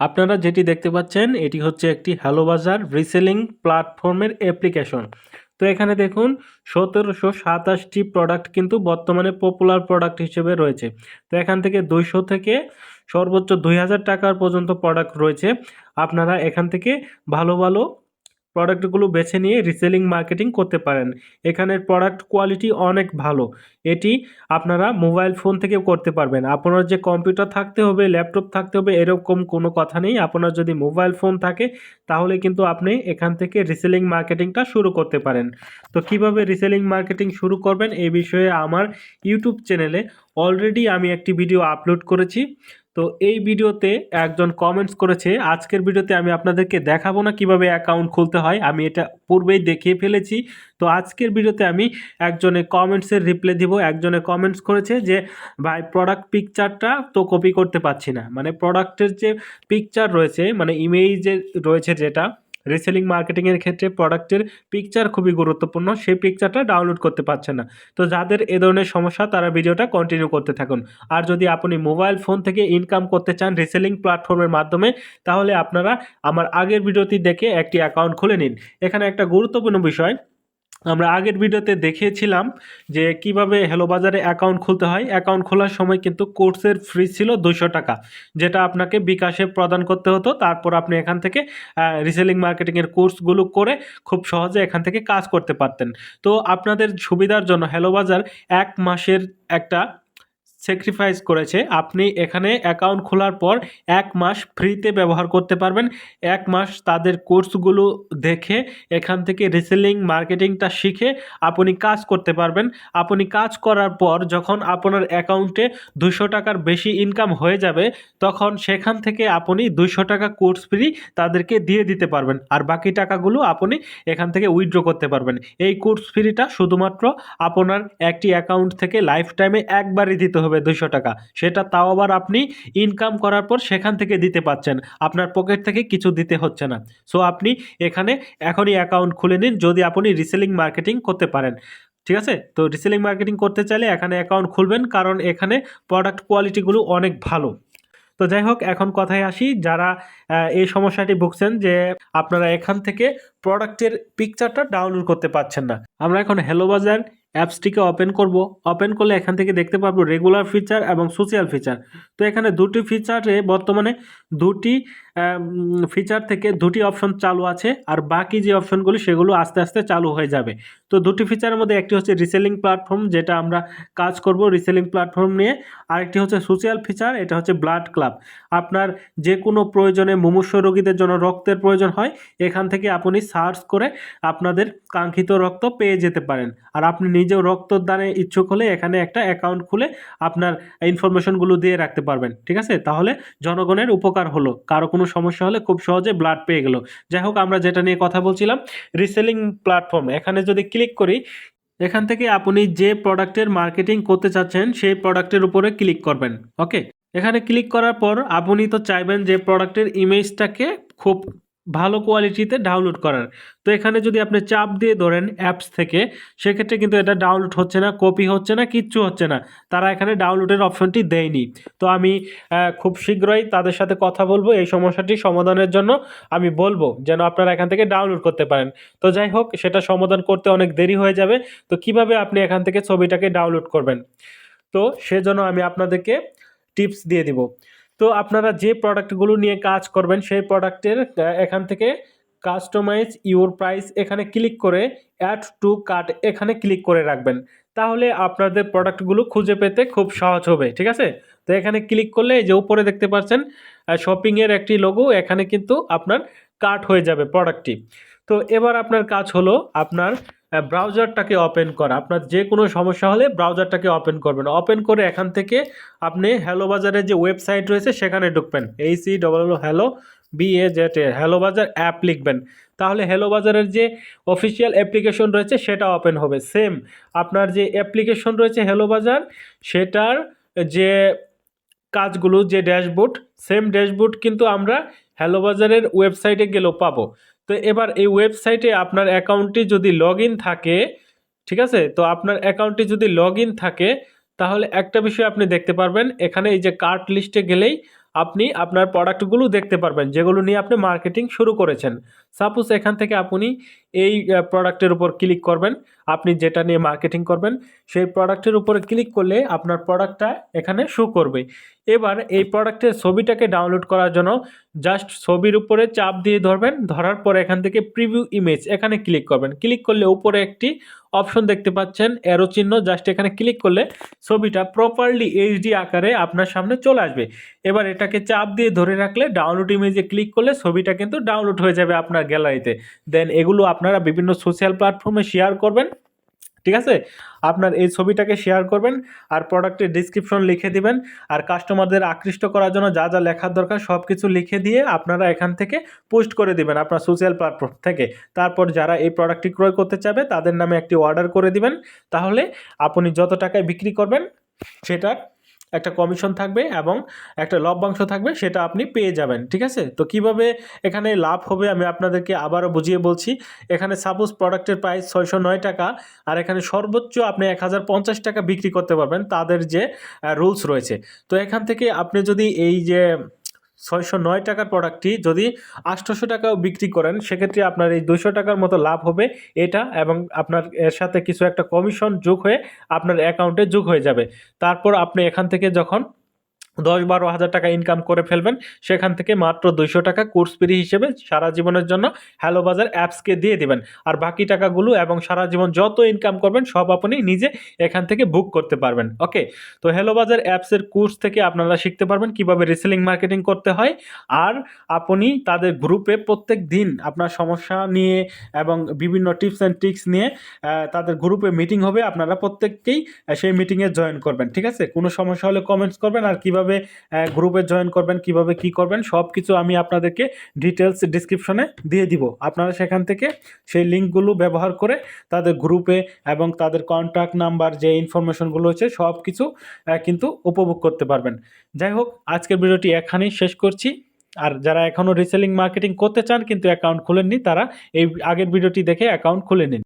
আপনারা যেটি দেখতে পাচ্ছেন এটি হচ্ছে একটি হ্যালো বাজার রিসেলিং প্ল্যাটফর্মের অ্যাপ্লিকেশন। তো এখানে দেখুন 1727টি প্রোডাক্ট কিন্তু বর্তমানে পপুলার প্রোডাক্ট হিসেবে রয়েছে। তো এখান থেকে 200 থেকে সর্বোচ্চ 2000 টাকার পর্যন্ত প্রোডাক্ট রয়েছে। আপনারা এখান থেকে ভালো ভালো প্রোডাক্টগুলো বেছে নিয়ে রিসেলিং মার্কেটিং করতে পারেন। এখানের প্রোডাক্ট কোয়ালিটি অনেক ভালো। এটি আপনারা মোবাইল ফোন থেকেও করতে পারবেন। আপনার যে কম্পিউটার থাকতে হবে, ল্যাপটপ থাকতে হবে এরকম কোনো কথা নেই। আপনার যদি মোবাইল ফোন থাকে তাহলে কিন্তু আপনি এখান থেকে রিসেলিং মার্কেটিংটা শুরু করতে পারেন। তো কিভাবে রিসেলিং মার্কেটিং শুরু করবেন এই বিষয়ে আমার ইউটিউব চ্যানেলে অলরেডি আমি একটি ভিডিও আপলোড করেছি। তো এই ভিডিওতে একজন কমেন্টস করেছে, আজকের ভিডিওতে আমি আপনাদেরকে দেখাবো না কিভাবে অ্যাকাউন্ট খুলতে হয়, আমি এটা পূর্বেই দেখিয়ে ফেলেছি। তো আজকের ভিডিওতে আমি একজনের কমেন্টসের রিপ্লাই দিব। একজনে কমেন্টস করেছে যে ভাই প্রোডাক্ট পিকচারটা তো কপি করতে পারছি না, মানে প্রোডাক্টের যে পিকচার রয়েছে মানে ইমেজে রয়েছে, যেটা রিসেলিং মার্কেটিংয়ের ক্ষেত্রে প্রোডাক্টের পিকচার খুবই গুরুত্বপূর্ণ, সেই পিকচারটা ডাউনলোড করতে পারছে না। তো যাদের এ ধরনের সমস্যা তারা ভিডিওটা কন্টিনিউ করতে থাকুন। আর যদি আপনি মোবাইল ফোন থেকে ইনকাম করতে চান রিসেলিং প্ল্যাটফর্মের মাধ্যমে, তাহলে আপনারা আমার আগের ভিডিওটি দেখে একটি অ্যাকাউন্ট খুলে নিন। এখানে একটা গুরুত্বপূর্ণ বিষয়, আমরা আগের ভিডিওতে দেখিয়েছিলাম যে কিভাবে হ্যালো বাজারে অ্যাকাউন্ট খুলতে হয়। অ্যাকাউন্ট খোলার সময় কিন্তু কোর্সের ফি ছিল 200 টাকা, যেটা আপনাকে বিকাশে প্রদান করতে হতো। তারপর আপনি এখান থেকে রিসেলিং মার্কেটিংয়ের কোর্সগুলো করে খুব সহজে এখান থেকে কাজ করতে পারতেন। তো আপনাদের সুবিধার জন্য হ্যালো বাজার 1 মাসের একটা স্যাক্রিফাইস করেছে। আপনি এখানে অ্যাকাউন্ট খোলার পর 1 মাস ফ্রিতে ব্যবহার করতে পারবেন। 1 মাস তাদের কোর্সগুলো দেখে এখান থেকে রিসেলিং মার্কেটিংটা শিখে আপনি কাজ করতে পারবেন। আপনি কাজ করার পর যখন আপনার অ্যাকাউন্টে 200 টাকার বেশি ইনকাম হয়ে যাবে, তখন সেখান থেকে আপনি 200 টাকা কোর্স ফ্রি তাদেরকে দিয়ে দিতে পারবেন। আর বাকি টাকাগুলো আপনি এখান থেকে উইথড্র করতে পারবেন। এই কোর্স ফ্রিটা শুধুমাত্র আপনার একটি অ্যাকাউন্ট থেকে লাইফ টাইমে একবারই দিতে হবে 200 টাকা, সেটা তাও আবার আপনি ইনকাম করার পর সেখান থেকে দিতে পাচ্ছেন, আপনার পকেট থেকে কিছু দিতে হচ্ছে না। সো আপনি এখানে এখনই অ্যাকাউন্ট খুলে নিন যদি আপনি রিসেলিং মার্কেটিং করতে পারেন। ঠিক আছে, তো রিসেলিং মার্কেটিং করতে চাইলে এখানে অ্যাকাউন্ট খুলবেন, কারণ এখানে প্রোডাক্ট কোয়ালিটিগুলো অনেক ভালো। তো যাই হোক, এখন কথায় আসি, যারা এই সমস্যাটি ভুগছেন যে আপনারা এখান থেকে প্রোডাক্টের পিকচারটা ডাউনলোড করতে পারছেন না, আমরা এখন হ্যালো বাজার অ্যাপসটিকে ওপেন করব। ওপেন করলে এখান থেকে দেখতে পাবো রেগুলার ফিচার এবং সোশ্যাল ফিচার। তো এখানে দুটি ফিচারে বর্তমানে দুটি ফিচার থেকে দুটি অপশন চালু আছে, আর বাকি যে অপশনগুলি সেগুলো আস্তে আস্তে চালু হয়ে যাবে। তো দুটি ফিচারের মধ্যে একটি হচ্ছে রিসেলিং প্ল্যাটফর্ম, যেটা আমরা কাজ করব রিসেলিং প্ল্যাটফর্ম নিয়ে। আরেকটি হচ্ছে সোশ্যাল ফিচার, এটা হচ্ছে ব্লাড ক্লাব। আপনার যে কোনো প্রয়োজনে মুমূর্ষু রোগীদের জন্য রক্তের প্রয়োজন হয়, এখান থেকে আপনি সার্চ করে আপনাদের কাঙ্ক্ষিত রক্ত পেয়ে যেতে পারেন। আর আপনি নিজেও রক্তদানে ইচ্ছুক হলে এখানে একটা অ্যাকাউন্ট খুলে আপনার ইনফরমেশনগুলো দিয়ে রাখতে পারবেন। ঠিক আছে, তাহলে জনগণের উপকার হলো, কারো কোনো সমস্যা হলে খুব সহজে ব্লাড পেয়ে গেল। যাই হোক, আমরা যেটা নিয়ে কথা বলছিলাম রিসেলিং প্ল্যাটফর্ম, এখানে যদি ক্লিক করি, এখান থেকে আপনি যে প্রোডাক্টের মার্কেটিং করতে চাচ্ছেন সেই প্রোডাক্টের উপরে ক্লিক করবেন। ওকে, এখানে ক্লিক করার পর আপনি তো চাইবেন যে প্রোডাক্টের ইমেজটাকে খুব ভালো কোয়ালিটিতে ডাউনলোড করার। তো এখানে যদি আপনি চাপ দিয়ে ধরেন অ্যাপস থেকে, সেক্ষেত্রে কিন্তু এটা ডাউনলোড হচ্ছে না, কপি হচ্ছে না, কিচ্ছু হচ্ছে না। তারা এখানে ডাউনলোডের অপশনটি দেয়নি। তো আমি খুব শীঘ্রই তাদের সাথে কথা বলবো এই সমস্যাটি সমাধানের জন্য। আমি বলবো যেন আপনারা এখান থেকে ডাউনলোড করতে পারেন। তো যাই হোক, সেটা সমাধান করতে অনেক দেরি হয়ে যাবে। তো কিভাবে আপনি এখান থেকে ছবিটাকে ডাউনলোড করবেন, তো সেজন্য আমি আপনাদেরকে টিপস দিয়ে দিব। তো আপনারা যে প্রোডাক্টগুলো নিয়ে কাজ করবেন সেই প্রোডাক্টের এখান থেকে কাস্টমাইজ ইউর প্রাইস এখানে ক্লিক করে অ্যাড টু কার্ট এখানে ক্লিক করে রাখবেন, তাহলে আপনাদের প্রোডাক্টগুলো খুঁজে পেতে খুব সহজ হবে। ঠিক আছে, তো এখানে ক্লিক করলে এই যে উপরে দেখতে পাচ্ছেন শপিংয়ের একটি লোগো, এখানে কিন্তু আপনার কার্ট হয়ে যাবে প্রোডাক্টটি। তো এবার আপনার কাজ হলো আপনার ব্রাউজারটাকে ওপেন করা। আপনার যে কোনো সমস্যা হলে ব্রাউজারটাকে ওপেন করবেন। ওপেন করে এখান থেকে আপনি হ্যালো বাজারের যে ওয়েবসাইট রয়েছে সেখানে ঢুকবেন, হ্যালো BAZ হ্যালো বাজার অ্যাপ লিখবেন, তাহলে হ্যালো বাজারের যে অফিসিয়াল অ্যাপ্লিকেশন রয়েছে সেটা ওপেন হবে। সেম আপনার যে অ্যাপ্লিকেশন রয়েছে হ্যালো বাজার, সেটার যে কাজগুলো, যে ড্যাশবোর্ড, সেম ড্যাশবোর্ড কিন্তু আমরা হ্যালো বাজারের ওয়েবসাইটে গেলেও পাবো। তো এবার এই ওয়েবসাইটে আপনার অ্যাকাউন্টটি যদি লগ ইন থাকে, ঠিক আছে, তো আপনার অ্যাকাউন্টটি যদি লগ ইন থাকে তাহলে একটা বিষয় আপনি দেখতে পারবেন, এখানে এই যে কার্ট লিস্টে গেলেই আপনি আপনার প্রোডাক্টগুলো দেখতে পারবেন যেগুলো নিয়ে আপনি মার্কেটিং শুরু করেছেন। সাপোজ এখান থেকে আপনি এই প্রোডাক্টের উপর ক্লিক করবেন, আপনি যেটা নিয়ে মার্কেটিং করবেন সেই প্রোডাক্টের উপরে ক্লিক করলে আপনার প্রোডাক্টটা এখানে শো করবে। এবার এই প্রোডাক্টের ছবিটাকে ডাউনলোড করার জন্য জাস্ট ছবির উপরে চাপ দিয়ে ধরবেন, ধরার পরে এখান থেকে প্রিভিউ ইমেজ এখানে ক্লিক করবেন। ক্লিক করলে উপরে একটি অপশন দেখতে পাচ্ছেন অ্যারো চিহ্ন, জাস্ট এখানে ক্লিক করলে ছবিটা প্রপারলি এইচডি আকারে আপনার সামনে চলে আসবে। এবার এটাকে চাপ দিয়ে ধরে রাখলে ডাউনলোড ইমেজে ক্লিক করলে ছবিটা কিন্তু ডাউনলোড হয়ে যাবে আপনার গ্যালারিতে। দেন এগুলো আপনারা বিভিন্ন সোশ্যাল প্ল্যাটফর্মে শেয়ার করবেন, ঠিক আছে? আপনার এই ছবিটাকে শেয়ার করবেন আর প্রোডাক্টের ডিসক্রিপশন লিখে দিবেন, আর কাস্টমারদের আকৃষ্ট করার জন্য যা যা লেখার দরকার সব কিছু লিখে দিয়ে আপনারা এখান থেকে পোস্ট করে দিবেন আপনার সোশ্যাল প্ল্যাটফর্ম থেকে। তারপর যারা এই প্রোডাক্টটি ক্রয় করতে চাবে তাদের নামে একটি অর্ডার করে দিবেন। তাহলে আপনি যত টাকায় বিক্রি করবেন সেটার একটা কমিশন থাকবে এবং একটা লভ্যাংশ থাকবে, সেটা আপনি পেয়ে যাবেন, ঠিক আছে? তো কিভাবে এখানে লাভ হবে আমি আপনাদেরকে আবারও বুঝিয়ে বলছি। এখানে সাপোজ প্রোডাক্টের প্রাইস 609 টাকা, আর এখানে সর্বোচ্চ আপনি 1050 টাকা বিক্রি করতে পারবেন, তাদের যে রুলস রয়েছে। তো এখান থেকে আপনি যদি এই যে 609 টাকার প্রোডাক্টটি যদি 800 টাকাও বিক্রি করেন সেক্ষেত্রে আপনার এই 200 টাকার মতো লাভ হবে এটা, এবং আপনার এর সাথে কিছু একটা কমিশন যোগ হয়ে আপনার অ্যাকাউন্টে যোগ হয়ে যাবে। তারপর আপনি এখান থেকে যখন 10-12 হাজার টাকা ইনকাম করে ফেলবেন সেখান থেকে মাত্র 200 টাকা কোর্স ফ্রি হিসেবে সারা জীবনের জন্য হ্যালো বাজার অ্যাপসকে দিয়ে দিবেন। আর বাকি টাকাগুলো এবং সারা জীবন যত ইনকাম করবেন সব আপনি নিজে এখান থেকে বুক করতে পারবেন। ওকে, তো হ্যালো বাজার অ্যাপসের কোর্স থেকে আপনারা শিখতে পারবেন কিভাবে রিসেলিং মার্কেটিং করতে হয়। আর আপনি তাদের গ্রুপে প্রত্যেক দিন আপনার সমস্যা নিয়ে এবং বিভিন্ন টিপস অ্যান্ড ট্রিক্স নিয়ে তাদের গ্রুপে মিটিং হবে, আপনারা প্রত্যেককেই সেই মিটিংয়ে জয়েন করবেন, ঠিক আছে? কোনো সমস্যা হলে কমেন্টস করবেন, আর কিভাবে গ্রুপে জয়েন করবেন, কিভাবে কি করবেন সব কিছু আমি আপনাদেরকে ডিটেলস ডিসক্রিপশনে দিয়ে দিব। আপনারা সেখান থেকে সেই লিঙ্কগুলো ব্যবহার করে তাদের গ্রুপে এবং তাদের কন্ট্যাক্ট নাম্বার যে ইনফরমেশনগুলো আছে সব কিছু কিন্তু উপভোগ করতে পারবেন। যাই হোক, আজকের ভিডিওটি এখানেই শেষ করছি। আর যারা এখনও রিসেলিং মার্কেটিং করতে চান কিন্তু অ্যাকাউন্ট খুলেননি, তারা এই আগের ভিডিওটি দেখে অ্যাকাউন্ট খুলে নিন।